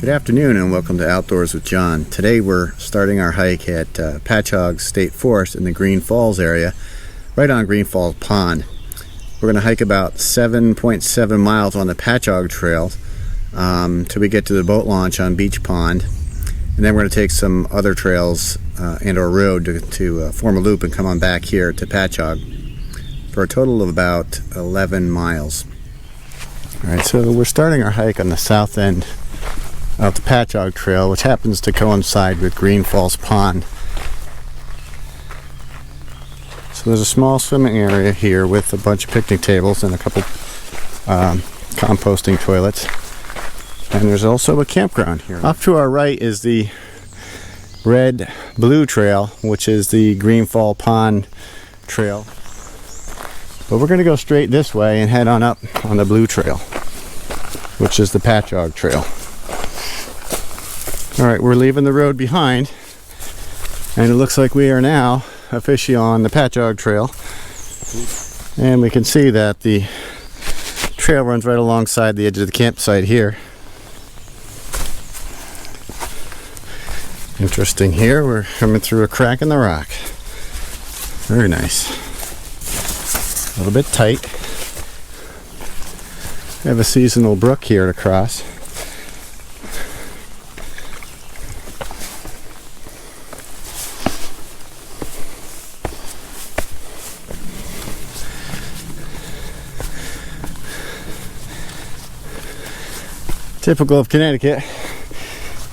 Good afternoon and welcome to Outdoors with John. Today we're starting our hike at Pachaug State Forest in the Green Falls area, right on Green Falls Pond. We're going to hike about 7.7 miles on the Pachaug Trail till we get to the boat launch on Beach Pond. And then we're going to take some other trails and our road to form a loop and come on back here to Pachaug for a total of about 11 miles. Alright, so we're starting our hike on the south end of the Pachaug Trail, which happens to coincide with Green Falls Pond. So there's a small swimming area here with a bunch of picnic tables and a couple composting toilets. And there's also a campground here. Off to our right is the red-blue trail, which is the Green Falls Pond Trail. But we're going to go straight this way and head on up on the blue trail, which is the Pachaug Trail. Alright, we're leaving the road behind, and it looks like we are now officially on the Pachaug Trail. And we can see that the trail runs right alongside the edge of the campsite here. Interesting here, we're coming through a crack in the rock. Very nice. A little bit tight. We have a seasonal brook here to cross. Typical of Connecticut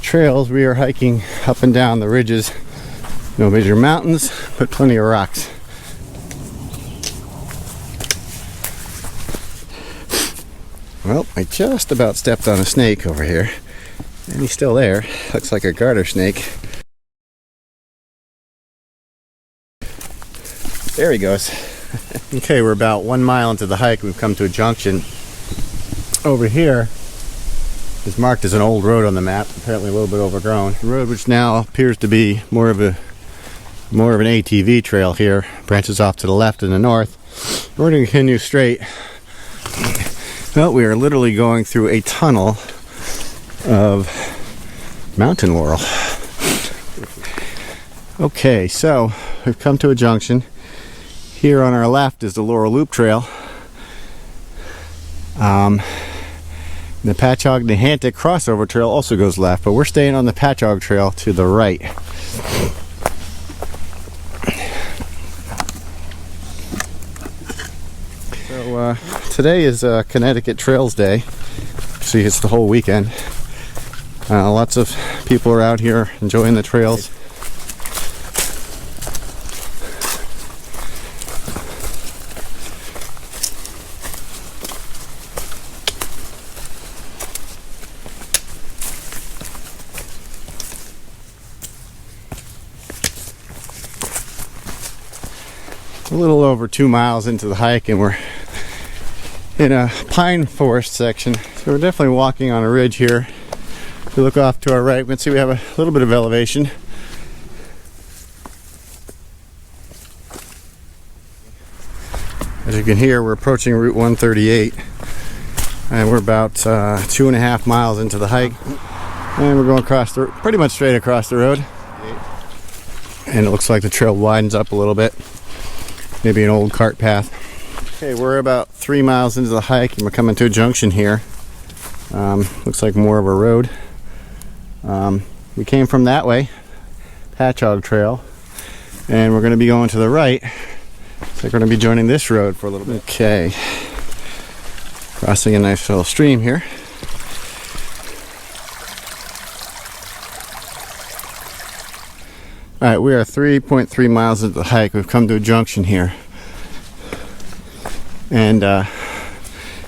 trails, we are hiking up and down the ridges. No major mountains, but plenty of rocks. Well, I just about stepped on a snake over here, and he's still there. Looks like a garter snake. There he goes. Okay, we're about 1 mile into the hike. We've come to a junction. Over here is marked as an old road on the map, apparently a little bit overgrown. The road, which now appears to be more of an ATV trail here, branches off to the left and the north. We're going to continue straight. Well, we are literally going through a tunnel of mountain laurel. Okay, so we've come to a junction. Here on our left is the Laurel Loop Trail. The Pachaug-Nehantic crossover trail also goes left, but we're staying on the Pachaug Trail to the right. So today is Connecticut Trails Day. See, it's the whole weekend. Lots of people are out here enjoying the trails. A little over 2 miles into the hike, and we're in a pine forest section. So we're definitely walking on a ridge here. If we look off to our right, we can see we have a little bit of elevation. As you can hear, we're approaching Route 138, and we're about 2.5 miles into the hike, and we're going across pretty much straight across the road. And it looks like the trail widens up a little bit. Maybe an old cart path. Okay, we're about 3 miles into the hike and we're coming to a junction here. Looks like more of a road. We came from that way, Pachaug Trail, and we're going to be going to the right. So we're going to be joining this road for a little bit. Okay, crossing a nice little stream here. Alright, we are 3.3 miles into the hike. We've come to a junction here. And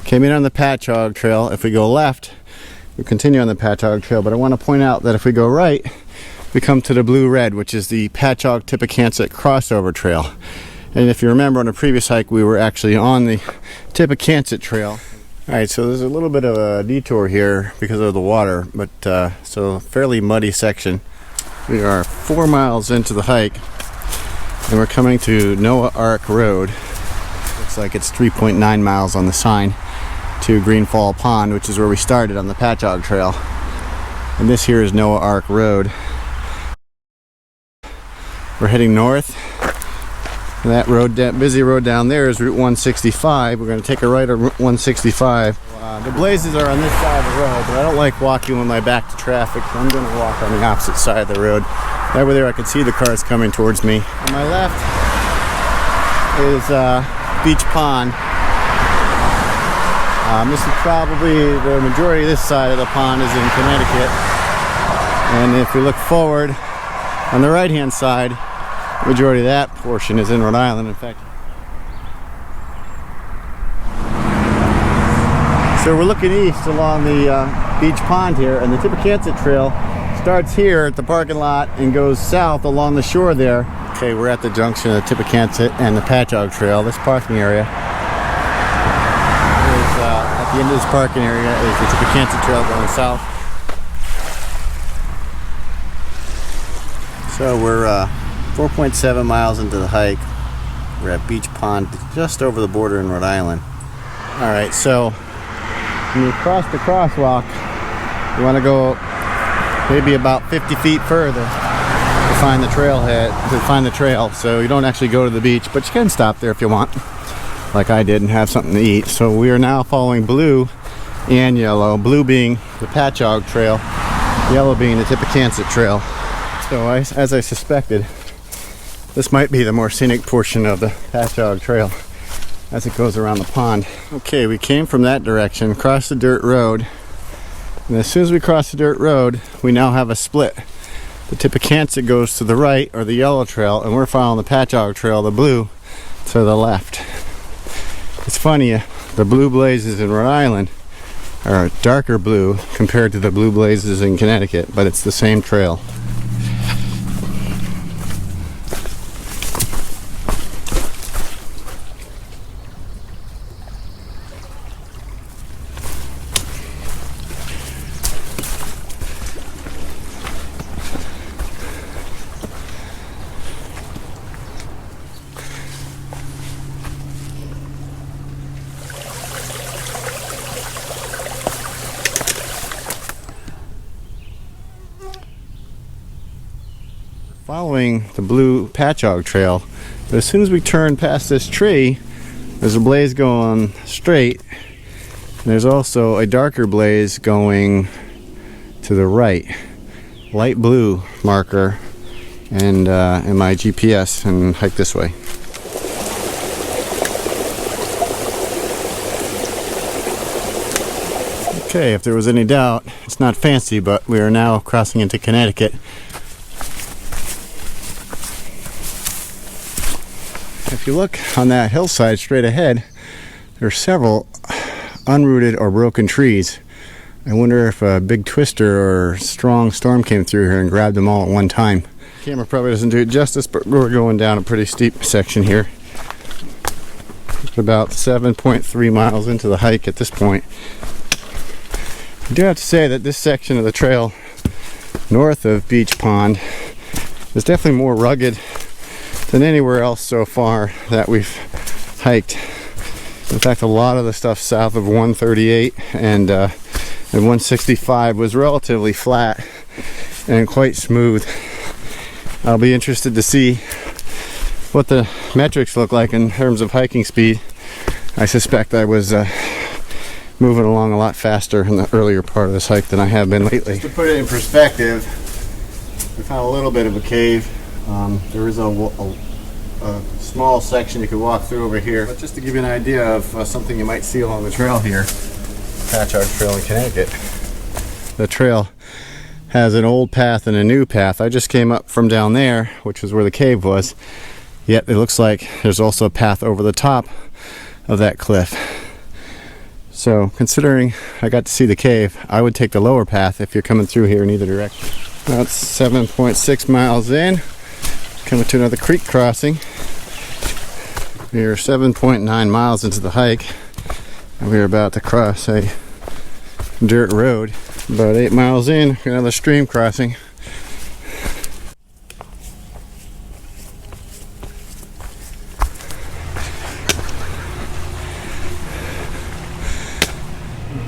came in on the Pachaug Trail. If we go left, we continue on the Pachaug Trail. But I want to point out that if we go right, we come to the blue-red, which is the Pachaug-Tipacancet crossover trail. And if you remember on a previous hike, we were actually on the Tipacancet Trail. Alright, so there's a little bit of a detour here because of the water, but so fairly muddy section. We are 4 miles into the hike, and we're coming to Noah Ark Road. Looks like it's 3.9 miles on the sign to Green Falls Pond, which is where we started on the Pachaug Trail. and this here is Noah Ark Road. We're heading north. That road, that busy road down there, is Route 165. We're going to take a right on Route 165. The blazes are on this side of the road, but I don't like walking with my back to traffic, so I'm going to walk on the opposite side of the road. Over there I can see the cars coming towards me. On my left is Beach Pond. This is probably the majority of this side of the pond is in Connecticut. And if we look forward, on the right hand side, the majority of that portion is in Rhode Island. In fact, so we're looking east along the beach pond here, and the Tippecanoe Trail starts here at the parking lot and goes south along the shore there. Okay, we're at the junction of the Tippecanoe and the Pachaug Trail. This parking area is at the end of this parking area is the Tippecanoe Trail going south. So we're 4.7 miles into the hike. We're at Beach Pond, just over the border in Rhode Island. All right, so when you cross the crosswalk, you want to go maybe about 50 feet further to find the trailhead, to find the trail. So you don't actually go to the beach, but you can stop there if you want, like I did, and have something to eat. So we are now following blue and yellow, blue being the Pachaug Trail, yellow being the Tippecanoe Trail. So as I suspected, this might be the more scenic portion of the Pachaug Trail as it goes around the pond. Okay, we came from that direction, crossed the dirt road, and as soon as we cross the dirt road, we now have a split. The Tippecanoe goes to the right, or the yellow trail, and we're following the Pachaug Trail, the blue, to the left. It's funny, the blue blazes in Rhode Island are a darker blue compared to the blue blazes in Connecticut, but it's the same trail. Following the blue Pachaug Trail, but as soon as we turn past this tree, there's a blaze going straight, and there's also a darker blaze going to the right, light blue marker, and in my GPS, and hike this way. Okay, if there was any doubt, it's not fancy, but we are now crossing into Connecticut. If you look on that hillside straight ahead, there are several unrooted or broken trees. I wonder if a big twister or strong storm came through here and grabbed them all at one time. The camera probably doesn't do it justice, but we're going down a pretty steep section here. It's about 7.3 miles into the hike at this point. I do have to say that this section of the trail north of Beach Pond is definitely more rugged than anywhere else so far that we've hiked. In fact, a lot of the stuff south of 138 and 165 was relatively flat and quite smooth. I'll be interested to see what the metrics look like in terms of hiking speed. I suspect I was moving along a lot faster in the earlier part of this hike than I have been lately. Just to put it in perspective, we found a little bit of a cave. There is a small section you could walk through over here. But just to give you an idea of something you might see along the trail here, Pachaug Trail in Connecticut. The trail has an old path and a new path. I just came up from down there, which is where the cave was. Yet it looks like there's also a path over the top of that cliff. So considering I got to see the cave, I would take the lower path if you're coming through here in either direction. That's 7.6 miles in. Coming to another creek crossing. We are 7.9 miles into the hike, and we are about to cross a dirt road. About 8 miles in, another stream crossing.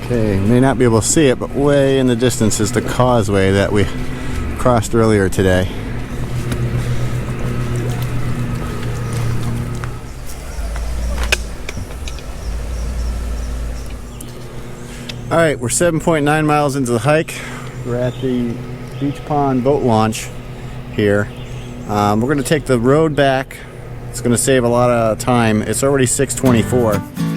Okay, may not be able to see it, but way in the distance is the causeway that we crossed earlier today. Alright, we're 7.9 miles into the hike. We're at the Beach Pond boat launch here. We're going to take the road back. It's going to save a lot of time. It's already 6:24.